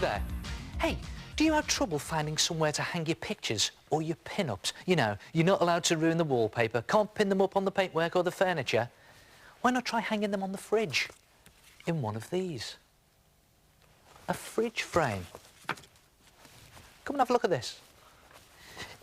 there. Hey, do you have trouble finding somewhere to hang your pictures or your pin-ups? You know, you're not allowed to ruin the wallpaper, can't pin them up on the paintwork or the furniture. Why not try hanging them on the fridge in one of these? A fridge frame. Come and have a look at this.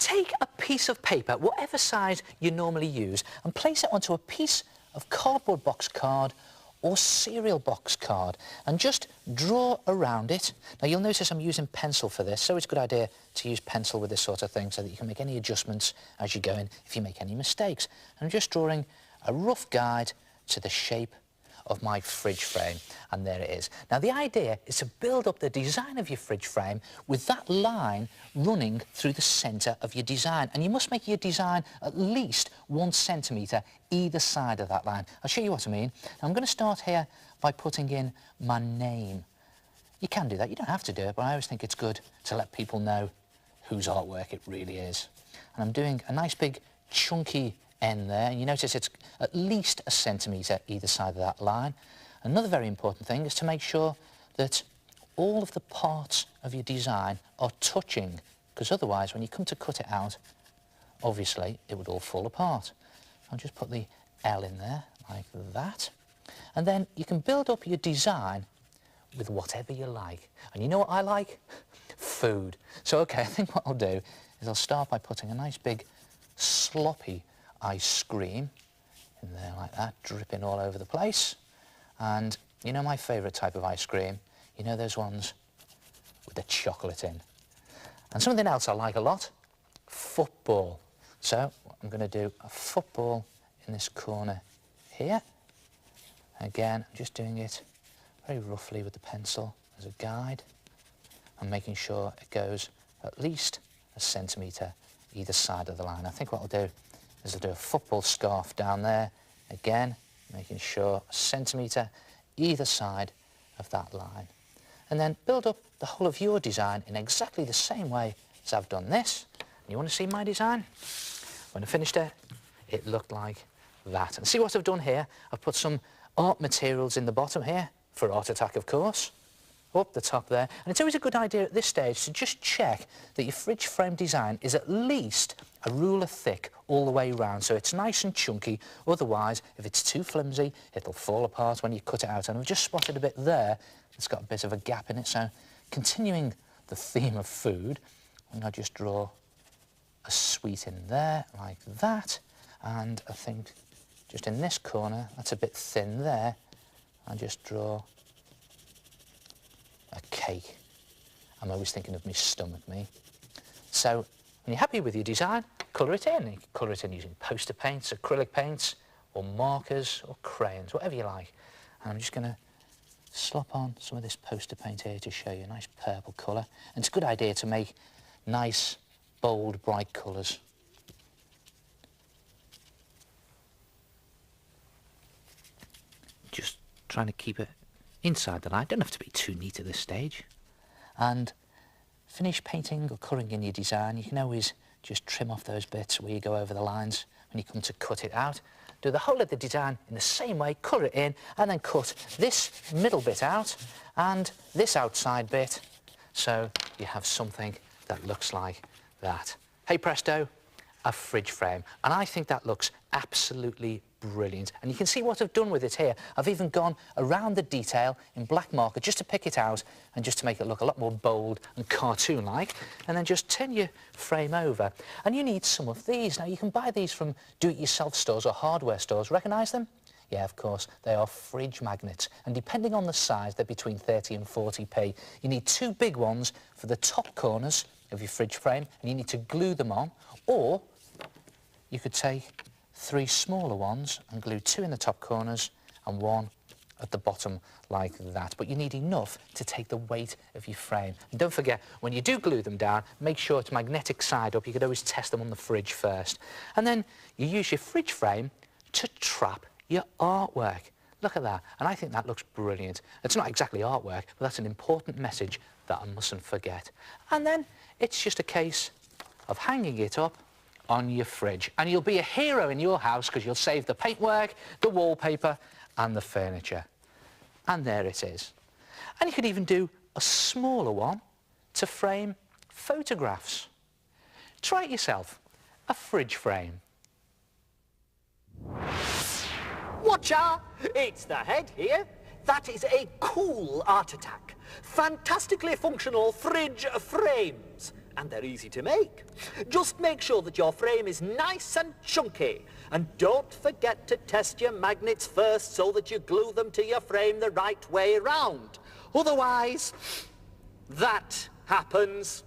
Take a piece of paper, whatever size you normally use, and place it onto a piece of cardboard box card or cereal box card, and just draw around it. Now you'll notice I'm using pencil for this, so it's a good idea to use pencil with this sort of thing so that you can make any adjustments as you go in if you make any mistakes. And I'm just drawing a rough guide to the shape of my fridge frame, and there it is. Now the idea is to build up the design of your fridge frame with that line running through the centre of your design, and you must make your design at least 1 centimetre either side of that line. I'll show you what I mean. Now I'm going to start here by putting in my name. You can do that, you don't have to do it, but I always think it's good to let people know whose artwork it really is. And I'm doing a nice big chunky end there, and you notice it's at least 1 centimetre either side of that line. Another very important thing is to make sure that all of the parts of your design are touching, because otherwise when you come to cut it out, obviously it would all fall apart. I'll just put the L in there like that, and then you can build up your design with whatever you like. And you know what I like? Food. So okay, I think what I'll do is I'll start by putting a nice big sloppy ice cream in there like that, dripping all over the place. And you know my favourite type of ice cream? You know those ones with the chocolate in. And something else I like a lot, football. So I'm going to do a football in this corner here. Again, I'm just doing it very roughly with the pencil as a guide. I'm making sure it goes at least 1 centimetre either side of the line. I think what I'll do is I'll do a football scarf down there, again, making sure 1 centimetre either side of that line. And then build up the whole of your design in exactly the same way as I've done this. And you want to see my design? When I finished it, it looked like that. And see what I've done here? I've put some art materials in the bottom here, for Art Attack, of course, up the top there. And it's always a good idea at this stage to just check that your fridge frame design is at least a ruler thick all the way around, so it's nice and chunky. Otherwise, if it's too flimsy, it'll fall apart when you cut it out. And I've just spotted a bit there. It's got a bit of a gap in it, so continuing the theme of food, and I'll just draw a sweet in there like that. And I think just in this corner, that's a bit thin there, I'll just draw a cake. I'm always thinking of my stomach, me. So when you're happy with your design, colour it in. You can colour it in using poster paints, acrylic paints, or markers, or crayons, whatever you like. And I'm just going to slop on some of this poster paint here to show you a nice purple colour. And it's a good idea to make nice, bold, bright colours. Just trying to keep it inside the line. Don't have to be too neat at this stage. And finish painting or colouring in your design, you can always just trim off those bits where you go over the lines when you come to cut it out. Do the whole of the design in the same way, colour it in, and then cut this middle bit out and this outside bit, so you have something that looks like that. Hey presto, a fridge frame. And I think that looks absolutely brilliant. And you can see what I've done with it here. I've even gone around the detail in black marker just to pick it out and just to make it look a lot more bold and cartoon-like. And then just turn your frame over. And you need some of these. Now, you can buy these from do-it-yourself stores or hardware stores. Recognise them? Yeah, of course. They are fridge magnets. And depending on the size, they're between 30 and 40p. You need 2 big ones for the top corners of your fridge frame, and you need to glue them on. Or you could take 3 smaller ones and glue 2 in the top corners and 1 at the bottom like that. But you need enough to take the weight of your frame. And don't forget, when you do glue them down, make sure it's magnetic side up. You could always test them on the fridge first. And then you use your fridge frame to trap your artwork. Look at that. And I think that looks brilliant. It's not exactly artwork, but that's an important message that I mustn't forget. And then it's just a case of hanging it up on your fridge. And you'll be a hero in your house because you'll save the paintwork, the wallpaper and the furniture. And there it is. And you could even do a smaller one to frame photographs. Try it yourself, a fridge frame. Watch out! It's the head here. That is a cool art attack. Fantastically functional fridge frames. And they're easy to make. Just make sure that your frame is nice and chunky. And don't forget to test your magnets first so that you glue them to your frame the right way round. Otherwise, that happens.